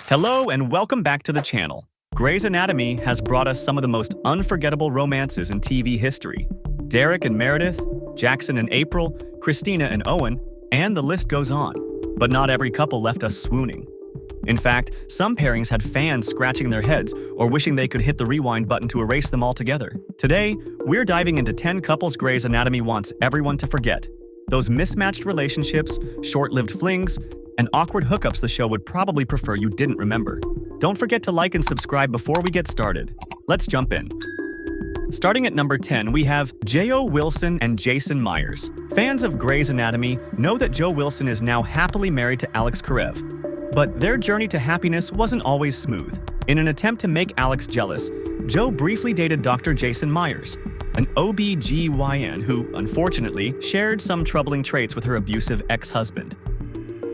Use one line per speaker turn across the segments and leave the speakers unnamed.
Hello and welcome back to the channel. Grey's Anatomy has brought us some of the most unforgettable romances in TV history. Derek and Meredith, Jackson and April, Christina and Owen, and the list goes on. But not every couple left us swooning. In fact, some pairings had fans scratching their heads or wishing they could hit the rewind button to erase them altogether. Today, we're diving into 10 couples Grey's Anatomy wants everyone to forget. Those mismatched relationships, short-lived flings, and awkward hookups the show would probably prefer you didn't remember. Don't forget to like and subscribe before we get started. Let's jump in. Starting at number 10, we have J.O. Wilson and Jason Myers. Fans of Grey's Anatomy know that Joe Wilson is now happily married to Alex Karev. But their journey to happiness wasn't always smooth. In an attempt to make Alex jealous, Joe briefly dated Dr. Jason Myers, an OB/GYN who, unfortunately, shared some troubling traits with her abusive ex-husband.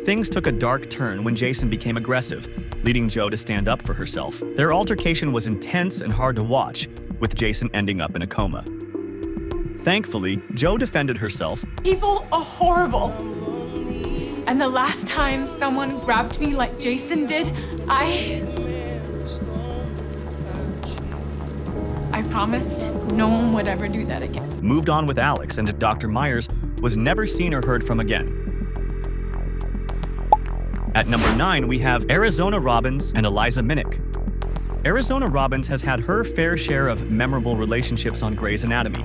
Things took a dark turn when Jason became aggressive, leading Joe to stand up for herself. Their altercation was intense and hard to watch, with Jason ending up in a coma. Thankfully, Joe defended herself.
People are horrible. And the last time someone grabbed me like Jason did, I promised no one would ever do that again.
Moved on with Alex, and Dr. Myers was never seen or heard from again. At number 9, we have Arizona Robbins and Eliza Minnick. Arizona Robbins has had her fair share of memorable relationships on Grey's Anatomy.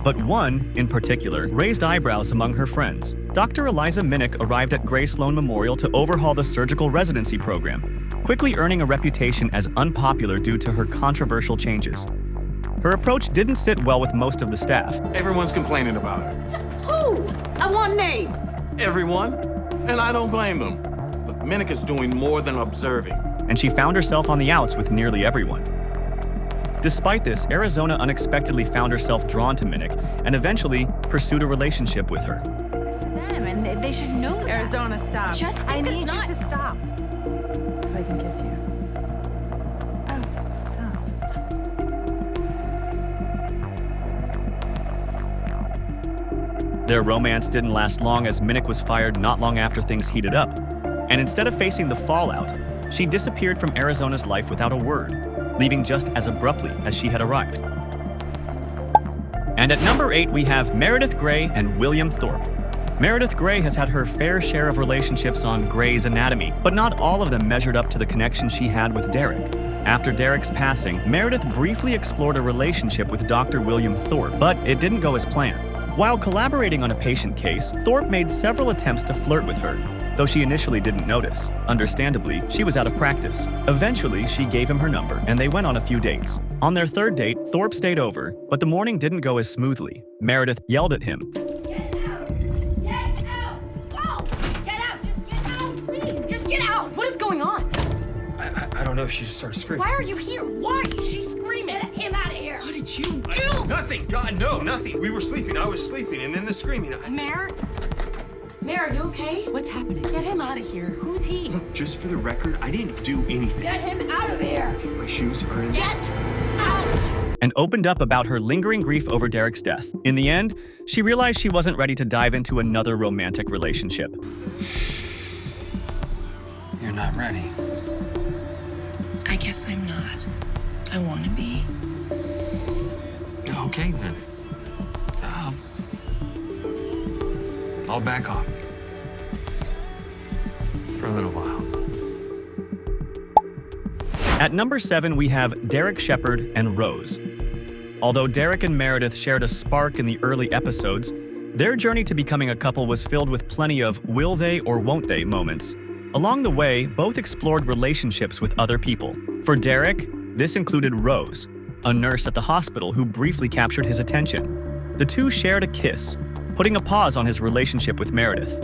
But one, in particular, raised eyebrows among her friends. Dr. Eliza Minnick arrived at Grey Sloan Memorial to overhaul the surgical residency program, quickly earning a reputation as unpopular due to her controversial changes. Her approach didn't sit well with most of the staff.
Everyone's complaining about her.
Who? I want names.
Everyone? And I don't blame them. But Minnick is doing more than observing.
And she found herself on the outs with nearly everyone. Despite this, Arizona unexpectedly found herself drawn to Minnick and eventually pursued a relationship with her.
Them, and they should know that.
Arizona, stop.
I need you to stop.
So I can kiss you. Oh, stop.
Their romance didn't last long as Minnick was fired not long after things heated up. And instead of facing the fallout, she disappeared from Arizona's life without a word, leaving just as abruptly as she had arrived. And at number 8, we have Meredith Grey and William Thorpe. Meredith Grey has had her fair share of relationships on Grey's Anatomy, but not all of them measured up to the connection she had with Derek. After Derek's passing, Meredith briefly explored a relationship with Dr. William Thorpe, but it didn't go as planned. While collaborating on a patient case, Thorpe made several attempts to flirt with her, though she initially didn't notice. Understandably, she was out of practice. Eventually, she gave him her number, and they went on a few dates. On their third date, Thorpe stayed over, but the morning didn't go as smoothly. Meredith yelled at him.
Get out! Get out! Go! Get out! Just get out, please!
Just get out! What is going on?
I don't know. She just started screaming.
Why are you here? Why is she screaming?
Get him out of here!
What did you do?
Nothing. God, no, nothing. We were sleeping. I was sleeping, and then the screaming.
Mare, are you okay? What's happening? Get him out of here.
Who's he?
Look, just for the record, I didn't do anything.
Get him out of here!
My shoes are in.
Get out!
And opened up about her lingering grief over Derek's death. In the end, she realized she wasn't ready to dive into another romantic relationship.
You're not ready.
I guess I'm not. I want to be.
Okay, then. I'll back off. For a little while.
At number 7, we have Derek Shepherd and Rose. Although Derek and Meredith shared a spark in the early episodes, their journey to becoming a couple was filled with plenty of will they or won't they moments. Along the way, both explored relationships with other people. For Derek, this included Rose, a nurse at the hospital who briefly captured his attention. The two shared a kiss, putting a pause on his relationship with Meredith.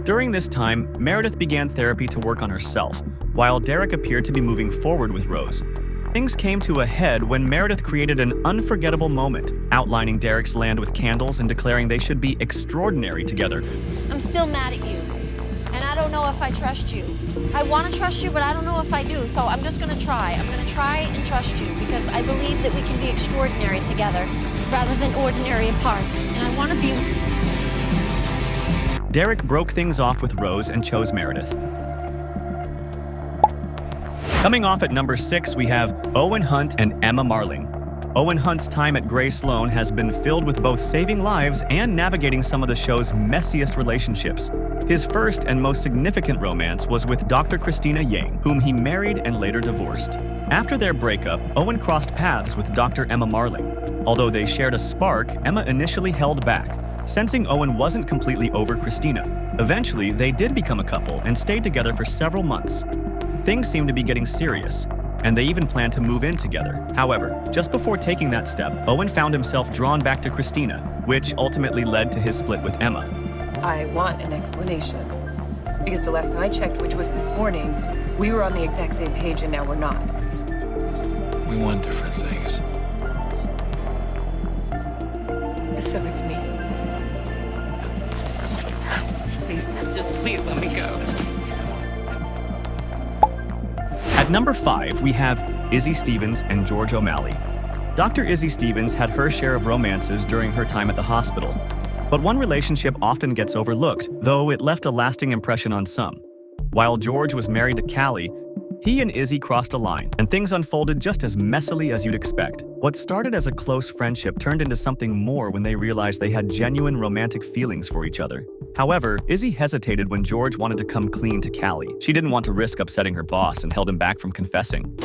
During this time, Meredith began therapy to work on herself, while Derek appeared to be moving forward with Rose. Things came to a head when Meredith created an unforgettable moment, outlining Derek's land with candles and declaring they should be extraordinary together.
I'm still mad at you, and I don't know if I trust you. I want to trust you, but I don't know if I do, so I'm just going to try. I'm going to try and trust you, because I believe that we can be extraordinary together, rather than ordinary apart, and I want to be...
Derek broke things off with Rose and chose Meredith. Coming off at number 6, we have Owen Hunt and Emma Marling. Owen Hunt's time at Grey Sloan has been filled with both saving lives and navigating some of the show's messiest relationships. His first and most significant romance was with Dr. Christina Yang, whom he married and later divorced. After their breakup, Owen crossed paths with Dr. Emma Marling. Although they shared a spark, Emma initially held back, sensing Owen wasn't completely over Christina. Eventually, they did become a couple and stayed together for several months. Things seemed to be getting serious, and they even planned to move in together. However, just before taking that step, Owen found himself drawn back to Christina, which ultimately led to his split with Emma.
I want an explanation. Because the last I checked, which was this morning, we were on the exact same page and now we're not.
We want different things.
So it's me. Please, just please let me go.
At number 5, we have Izzie Stevens and George O'Malley. Dr. Izzie Stevens had her share of romances during her time at the hospital. But one relationship often gets overlooked, though it left a lasting impression on some. While George was married to Callie, he and Izzie crossed a line, and things unfolded just as messily as you'd expect. What started as a close friendship turned into something more when they realized they had genuine romantic feelings for each other. However, Izzie hesitated when George wanted to come clean to Callie. She didn't want to risk upsetting her boss and held him back from confessing.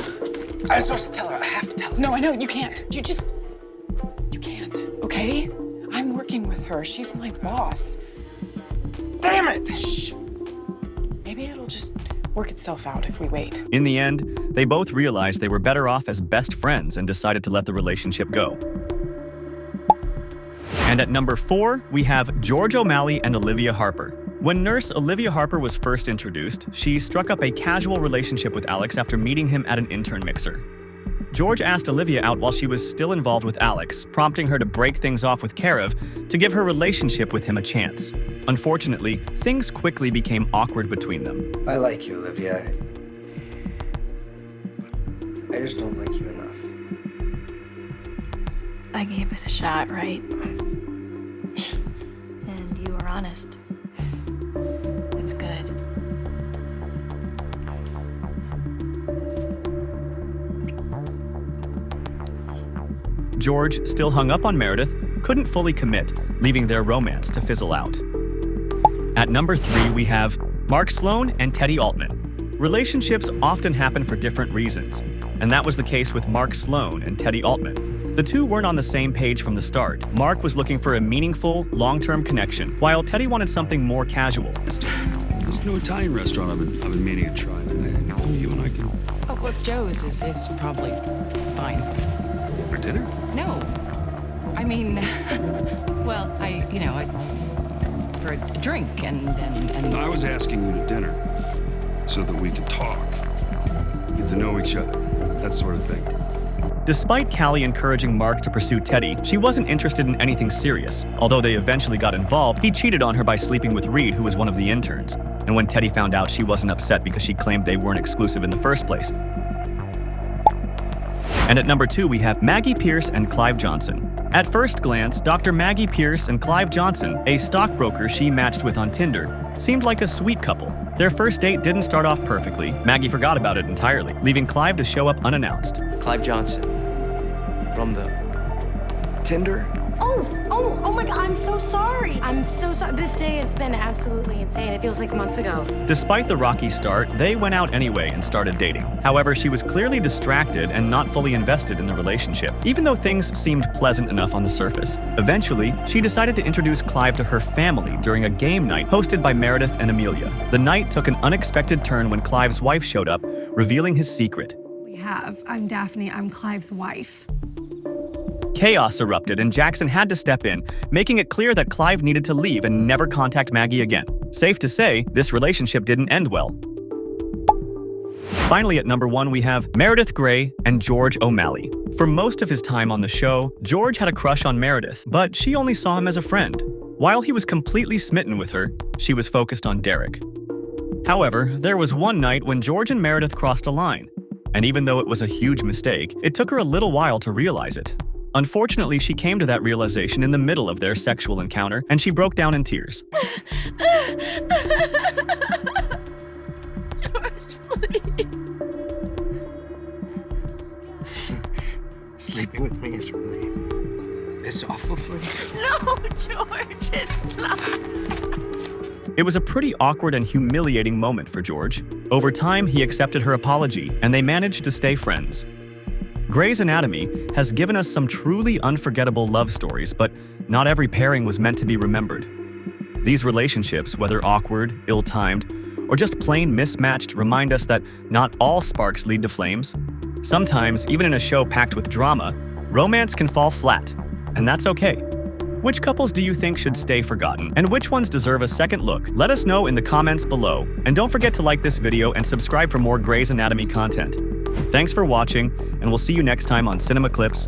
I was supposed to tell her. I have to tell her.
No, I know. You can't. You can't, okay? I'm working with her. She's my boss.
Damn it!
Shh. Maybe it'll just work itself out if we wait.
In the end, they both realized they were better off as best friends and decided to let the relationship go. And at number 4, we have George O'Malley and Olivia Harper. When nurse Olivia Harper was first introduced, she struck up a casual relationship with Alex after meeting him at an intern mixer. George asked Olivia out while she was still involved with Alex, prompting her to break things off with Karev to give her relationship with him a chance. Unfortunately, things quickly became awkward between them.
I like you, Olivia. But I just don't like you enough.
I gave it a shot, right? And you were honest. It's good.
George, still hung up on Meredith, couldn't fully commit, leaving their romance to fizzle out. At number 3, we have Mark Sloan and Teddy Altman. Relationships often happen for different reasons, and that was the case with Mark Sloan and Teddy Altman. The two weren't on the same page from the start. Mark was looking for a meaningful, long-term connection, while Teddy wanted something more casual.
There's no Italian restaurant I've been meaning to try, and only you and I can...
Oh, well, Joe's is probably fine.
For dinner?
No. I mean, well, for a drink and...
I was asking you to dinner so that we could talk, get to know each other, that sort of thing.
Despite Callie encouraging Mark to pursue Teddy, she wasn't interested in anything serious. Although they eventually got involved, he cheated on her by sleeping with Reed, who was one of the interns. And when Teddy found out, she wasn't upset because she claimed they weren't exclusive in the first place. And at number 2, we have Maggie Pierce and Clive Johnson. At first glance, Dr. Maggie Pierce and Clive Johnson, a stockbroker she matched with on Tinder, seemed like a sweet couple. Their first date didn't start off perfectly. Maggie forgot about it entirely, leaving Clive to show up unannounced.
Clive Johnson. From the Tinder?
Oh my God, I'm so sorry. I'm so sorry. This day has been absolutely insane. It feels like months ago.
Despite the rocky start, they went out anyway and started dating. However, she was clearly distracted and not fully invested in the relationship, even though things seemed pleasant enough on the surface. Eventually, she decided to introduce Clive to her family during a game night hosted by Meredith and Amelia. The night took an unexpected turn when Clive's wife showed up, revealing his secret.
I'm Daphne. I'm Clive's wife.
Chaos erupted and Jackson had to step in, making it clear that Clive needed to leave and never contact Maggie again. Safe to say, this relationship didn't end well. Finally, at number 1, we have Meredith Grey and George O'Malley. For most of his time on the show, George had a crush on Meredith, but she only saw him as a friend. While he was completely smitten with her, she was focused on Derek. However, there was one night when George and Meredith crossed a line. And even though it was a huge mistake, it took her a little while to realize it. Unfortunately, she came to that realization in the middle of their sexual encounter, and she broke down in tears.
George, please.
is really this awful for you?
No, George, it's not.
It was a pretty awkward and humiliating moment for George. Over time, he accepted her apology, and they managed to stay friends. Grey's Anatomy has given us some truly unforgettable love stories, but not every pairing was meant to be remembered. These relationships, whether awkward, ill-timed, or just plain mismatched, remind us that not all sparks lead to flames. Sometimes, even in a show packed with drama, romance can fall flat, and that's okay. Which couples do you think should stay forgotten, and which ones deserve a second look? Let us know in the comments below, and don't forget to like this video and subscribe for more Grey's Anatomy content. Thanks for watching, and we'll see you next time on Cinema Clips